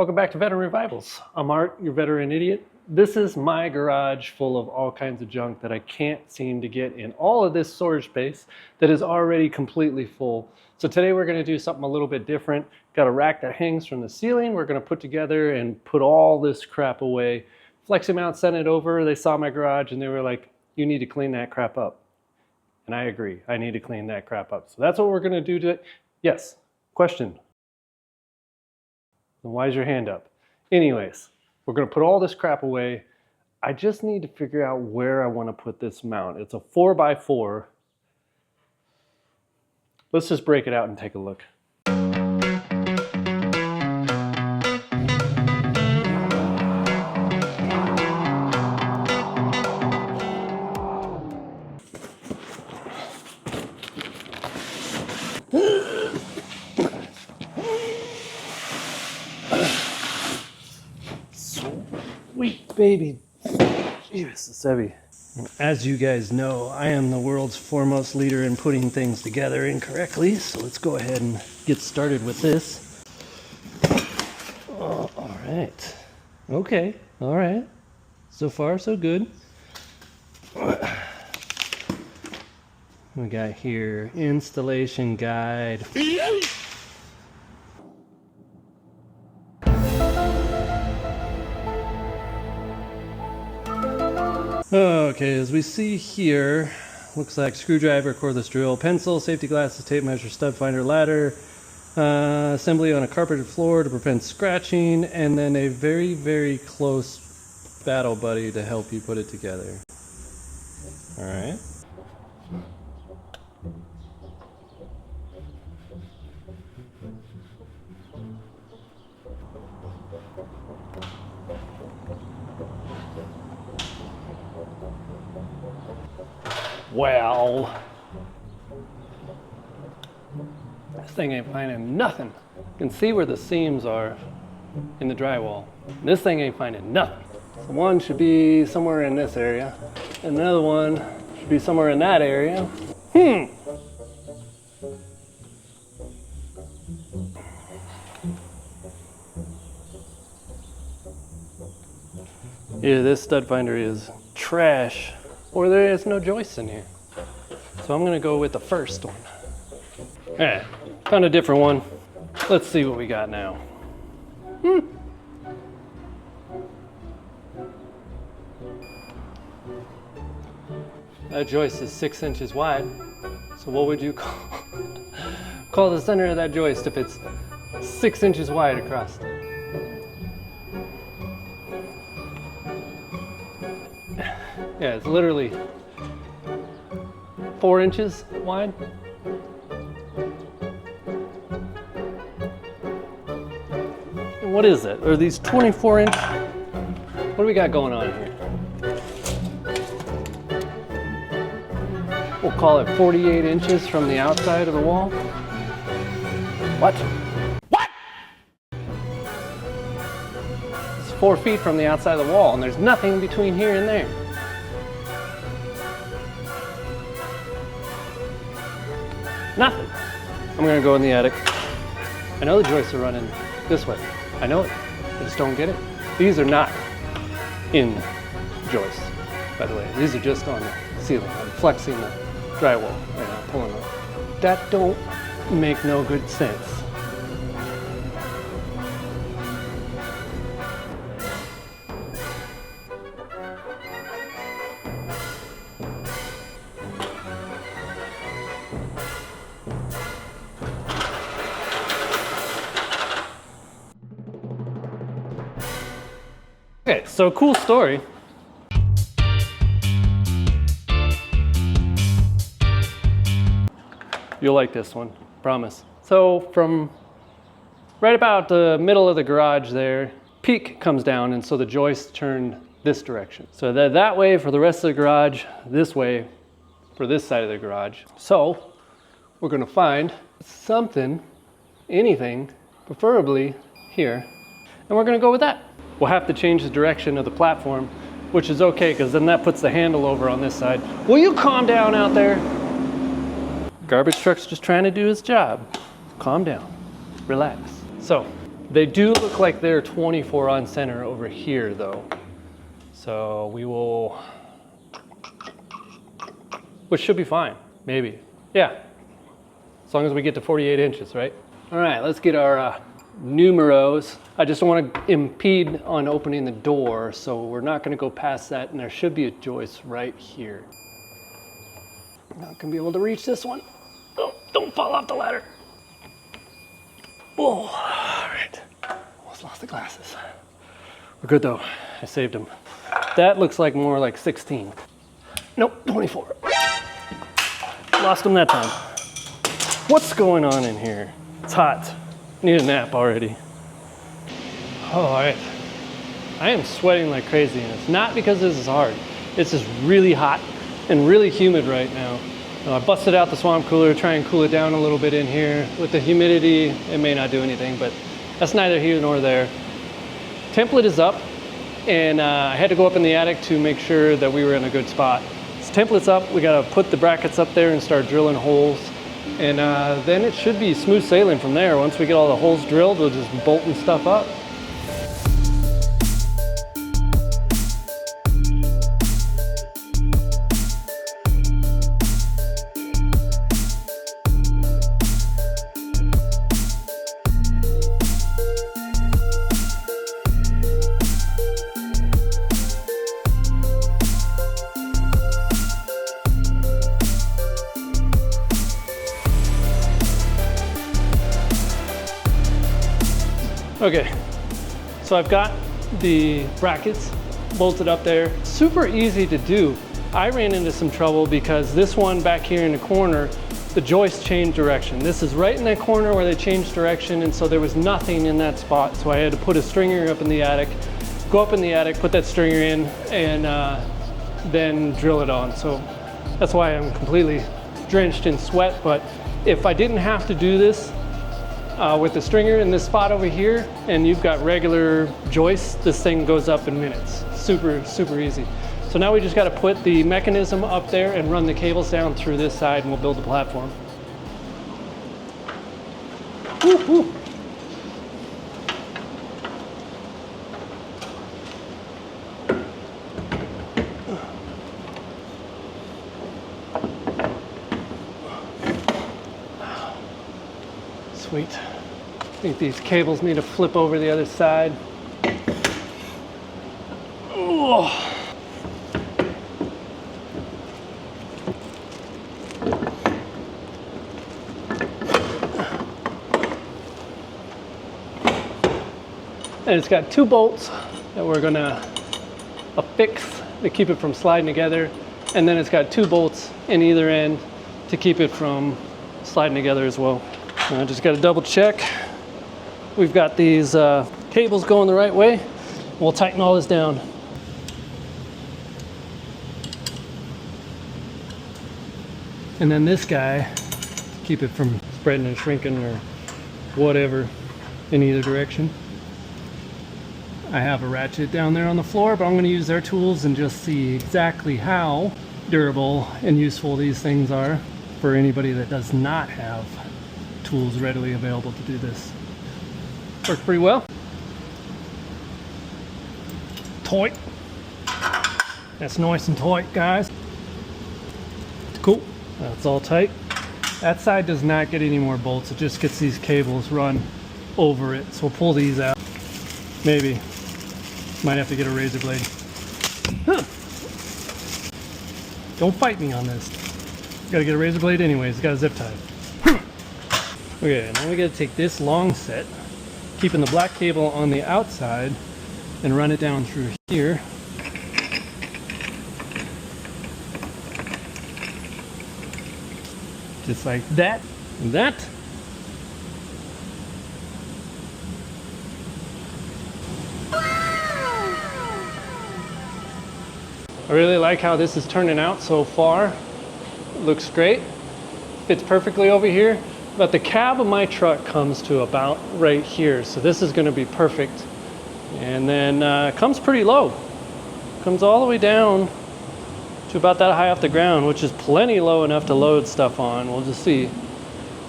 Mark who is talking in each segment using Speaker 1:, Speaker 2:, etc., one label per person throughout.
Speaker 1: Welcome back to Veteran Revivals. I'm Art, your veteran idiot. This is my garage full of all kinds of junk that I can't seem to get in all of this storage space that is already completely full. So today we're going to do something a little bit different. Got a rack that hangs from the ceiling. We're going to put together and put all this crap away. FlexiMount sent it over. They saw my garage and they were like, you need to clean that crap up. And I agree. I need to clean that crap up. So that's what we're going to do today. Yes. Question. Then why is your hand up? Anyways, we're going to put all this crap away. I just need to figure out where I want to put this mount. It's a 4x4. Let's just break it out and take a look. Sweet baby. Jeez, it's heavy. As you guys know, I am the world's foremost leader in putting things together incorrectly, so let's go ahead and get started with this. Oh, all right. Okay, all right. So far, so good. We got here, installation guide. Okay, as we see here, looks like screwdriver, cordless drill, pencil, safety glasses, tape measure, stud finder, ladder, assembly on a carpeted floor to prevent scratching, and then a very, very close battle buddy to help you put it together. All right. Well, this thing ain't finding nothing. You can see where the seams are in the drywall. This thing ain't finding nothing. So one should be somewhere in this area, and another one should be somewhere in that area. Yeah, this stud finder is trash. Or there is no joists in here. So I'm gonna go with the first one. All right, found a different one. Let's see what we got now. That joist is 6 inches wide. So what would you call the center of that joist if it's 6 inches wide across? Yeah, it's literally 4 inches wide. And what is it? Are these 24-inch? What do we got going on here? We'll call it 48 inches from the outside of the wall. What? What? It's 4 feet from the outside of the wall, and there's nothing between here and there. Nothing. I'm gonna go in the attic. I know the joists are running this way. I know it. I just don't get it. These are not in joists, by the way. These are just on the ceiling. I'm flexing the drywall right now, pulling them. That don't make no good sense. Okay, so cool story. You'll like this one, promise. So from right about the middle of the garage there, peak comes down, and so the joists turn this direction. So that way for the rest of the garage, this way for this side of the garage. So we're gonna find something, anything, preferably here, and we're gonna go with that. We'll have to change the direction of the platform, which is okay, because then that puts the handle over on this side. Will you calm down out there? Garbage truck's just trying to do his job. Calm down, relax. So They do look like they're 24 on center over here though. So we will, which should be fine, maybe. Yeah, as long as we get to 48 inches, right? All right, let's get our numeros. I just don't want to impede on opening the door, so we're not going to go past that, and there should be a joist right here. I'm not going to be able to reach this one. Oh, don't fall off the ladder. Oh, all right. Almost lost the glasses. We're good though. I saved them. That looks like more like 16. Nope, 24. Lost them that time. What's going on in here? It's hot. Need a nap already. Oh, all right. I am sweating like crazy, and it's not because this is hard. It's just really hot and really humid right now. I busted out the swamp cooler, try and cool it down a little bit in here. With the humidity, it may not do anything, but that's neither here nor there. Template is up, and I had to go up in the attic to make sure that we were in a good spot. So template's up, we gotta put the brackets up there and start drilling holes. And then it should be smooth sailing from there. Once we get all the holes drilled, we'll just bolt and stuff up. Okay, so I've got the brackets bolted up there. Super easy to do. I ran into some trouble because this one back here in the corner, the joist changed direction. This is right in that corner where they changed direction, and so there was nothing in that spot. So I had to put a stringer up in the attic, go up in the attic, put that stringer in, and then drill it on. So that's why I'm completely drenched in sweat. But if I didn't have to do this, with the stringer in this spot over here, and you've got regular joists, this thing goes up in minutes. Super, super easy. So now we just got to put the mechanism up there and run the cables down through this side, and we'll build the platform. Woo, woo. Sweet. I think these cables need to flip over the other side. Oh. And it's got 2 bolts that we're gonna affix to keep it from sliding together. And then it's got 2 bolts in either end to keep it from sliding together as well. I just got to double check. We've got these cables going the right way. We'll tighten all this down. And then this guy, keep it from spreading and shrinking or whatever in either direction. I have a ratchet down there on the floor, but I'm going to use their tools and just see exactly how durable and useful these things are for anybody that does not have tools readily available to do this. Works pretty well. Tight. That's nice and tight, guys. Cool. That's all tight. That side does not get any more bolts. It just gets these cables run over it. So we'll pull these out. Maybe. Might have to get a razor blade. Huh. Don't fight me on this. Gotta get a razor blade anyways. It's got a zip tie. Okay, now we gotta take this long set, keeping the black cable on the outside, and run it down through here. Just like that, and that. I really like how this is turning out so far. It looks great, fits perfectly over here. But the cab of my truck comes to about right here, so this is going to be perfect. And then it comes pretty low. Comes all the way down to about that high off the ground, which is plenty low enough to load stuff on. We'll just see.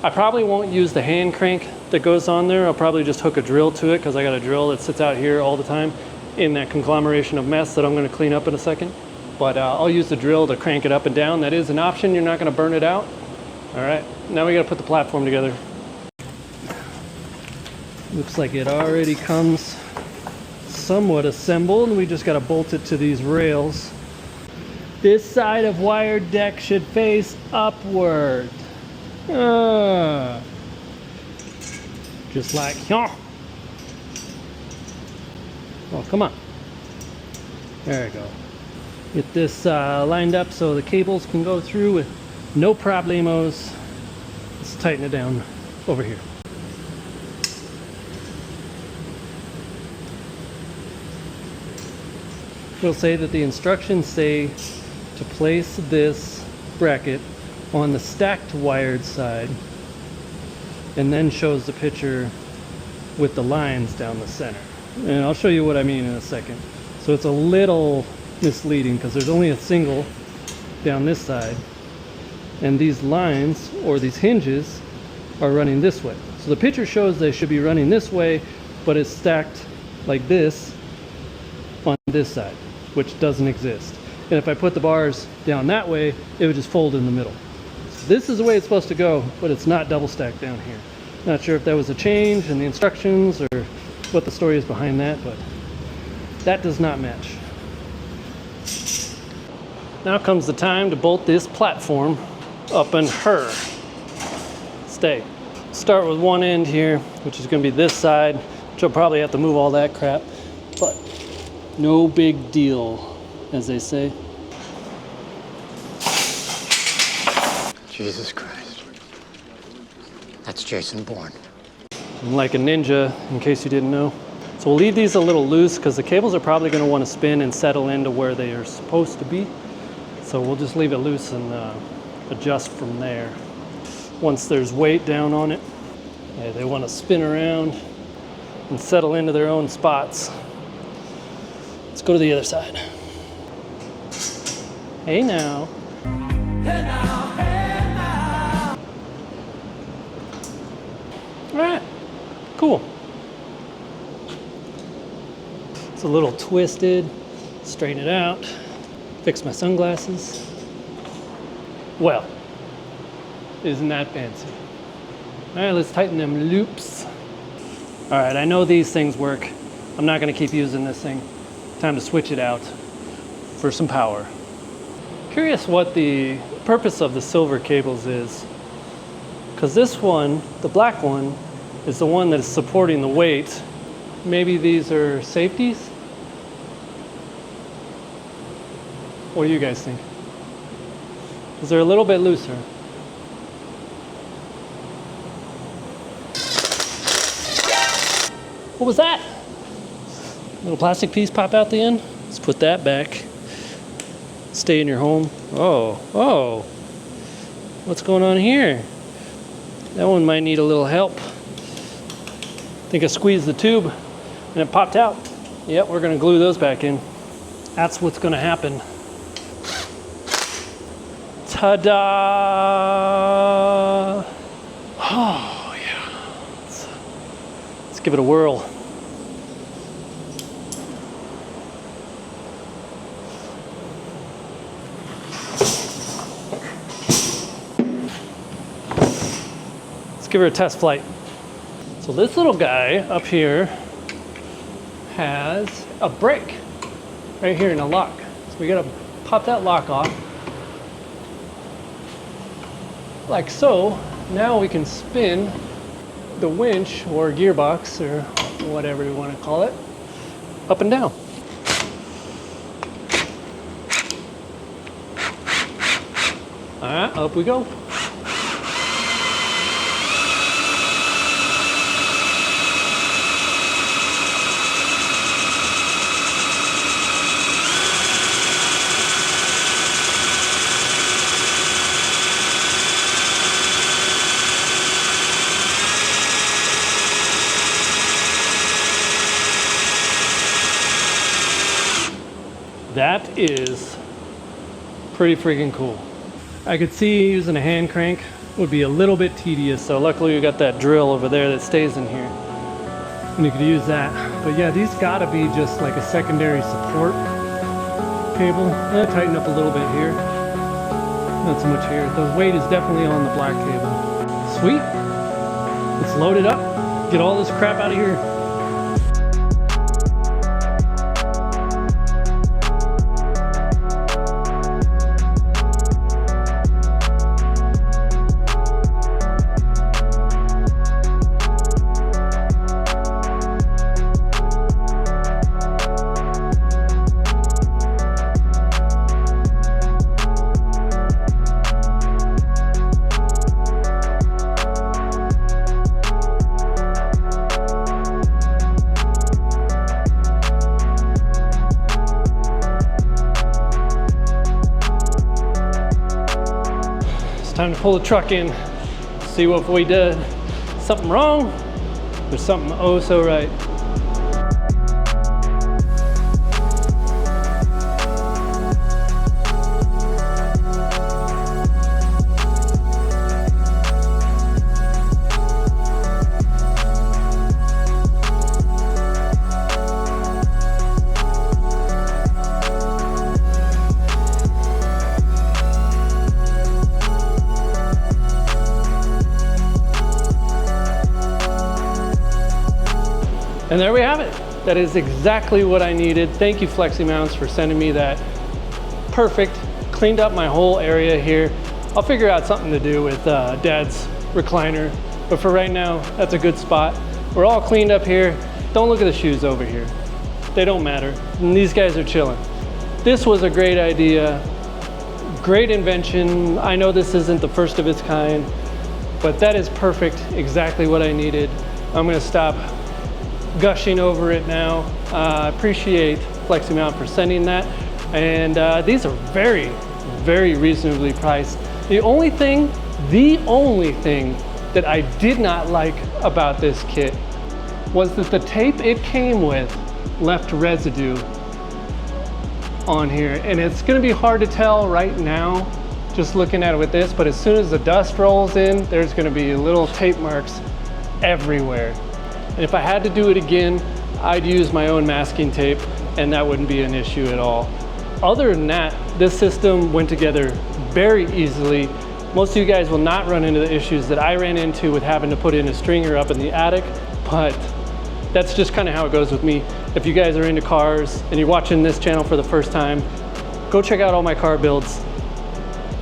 Speaker 1: I probably won't use the hand crank that goes on there, I'll probably just hook a drill to it because I got a drill that sits out here all the time in that conglomeration of mess that I'm going to clean up in a second. But I'll use the drill to crank it up and down. That is an option. You're not going to burn it out. All right, now we got to put the platform together. Looks like it already comes somewhat assembled. We just got to bolt it to these rails. This side of wired deck should face upward. Just like here. Oh, come on. There we go. Get this lined up so the cables can go through with no problemos. Let's tighten it down over here. We'll say that the instructions say to place this bracket on the stacked wired side, and then shows the picture with the lines down the center. And I'll show you what I mean in a second. So it's a little misleading because there's only a single down this side, and these lines or these hinges are running this way. So the picture shows they should be running this way, but it's stacked like this on this side, which doesn't exist. And if I put the bars down that way, it would just fold in the middle. So this is the way it's supposed to go, but it's not double stacked down here. Not sure if that was a change in the instructions or what the story is behind that, but that does not match. Now comes the time to bolt this platform up in her. Stay. Start with one end here, which is going to be this side, which I'll probably have to move all that crap, but no big deal, as they say.
Speaker 2: Jesus Christ. That's Jason Bourne.
Speaker 1: I'm like a ninja, in case you didn't know. So we'll leave these a little loose because the cables are probably going to want to spin and settle into where they are supposed to be. So we'll just leave it loose and adjust from there. Once there's weight down on it, they want to spin around and settle into their own spots. Let's go to the other side. Hey now. Hey now, hey now. All right, cool. It's a little twisted. Straighten it out. Fix my sunglasses. Well, isn't that fancy? All right, let's tighten them loops. All right, I know these things work. I'm not gonna keep using this thing. Time to switch it out for some power. Curious what the purpose of the silver cables is. Because this one, the black one, is the one that is supporting the weight. Maybe these are safeties? What do you guys think? Because they're a little bit looser. What was that? Little plastic piece pop out the end? Let's put that back. Stay in your home. Oh. What's going on here? That one might need a little help. I think I squeezed the tube and it popped out. Yep, we're gonna glue those back in. That's what's gonna happen. Ta-da! Oh yeah. Let's give it a whirl. Let's give her a test flight. So this little guy up here has a brake right here in a lock. So we gotta pop that lock off. Like so. Now we can spin the winch or gearbox or whatever you want to call it up and down. All right, up we go. That is pretty freaking cool. I could see using a hand crank would be a little bit tedious. So luckily we got that drill over there that stays in here, and you could use that. But yeah, these gotta be just like a secondary support cable. Tighten up a little bit here, not so much here. The weight is definitely on the black cable. Sweet, let's load it up, get all this crap out of here. Time to pull the truck in, see what we did. Something wrong? There's something oh so right. And there we have it. That is exactly what I needed. Thank you, FlexiMounts, for sending me that. Perfect. Cleaned up my whole area here. I'll figure out something to do with Dad's recliner, but for right now, that's a good spot. We're all cleaned up here. Don't look at the shoes over here. They don't matter. And these guys are chilling. This was a great idea. Great invention. I know this isn't the first of its kind, but that is perfect. Exactly what I needed. I'm gonna stop gushing over it now. I appreciate FlexiMount for sending that. And these are very, very reasonably priced. The only thing that I did not like about this kit was that the tape it came with left residue on here. And it's gonna be hard to tell right now, just looking at it with this, but as soon as the dust rolls in, there's gonna be little tape marks everywhere. And if I had to do it again, I'd use my own masking tape, and that wouldn't be an issue at all. Other than that, this system went together very easily. Most of you guys will not run into the issues that I ran into with having to put in a stringer up in the attic, but that's just kind of how it goes with me. If you guys are into cars and you're watching this channel for the first time, go check out all my car builds.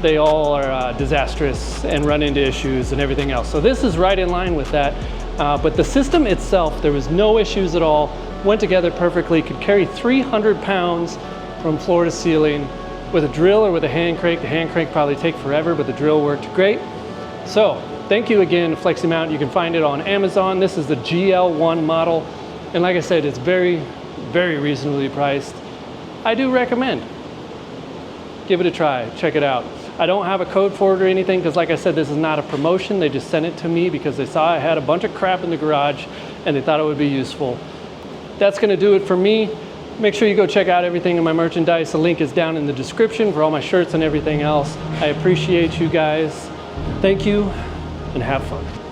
Speaker 1: They all are disastrous and run into issues and everything else. So this is right in line with that. But the system itself, there was no issues at all, went together perfectly, could carry 300 pounds from floor to ceiling with a drill or with a hand crank. The hand crank probably take forever, but the drill worked great. So thank you again, FlexiMount. You can find it on Amazon. This is the GL1 model. And like I said, it's very, very reasonably priced. I do recommend. Give it a try, check it out. I don't have a code for it or anything because like I said, this is not a promotion. They just sent it to me because they saw I had a bunch of crap in the garage and they thought it would be useful. That's gonna do it for me. Make sure you go check out everything in my merchandise. The link is down in the description for all my shirts and everything else. I appreciate you guys. Thank you and have fun.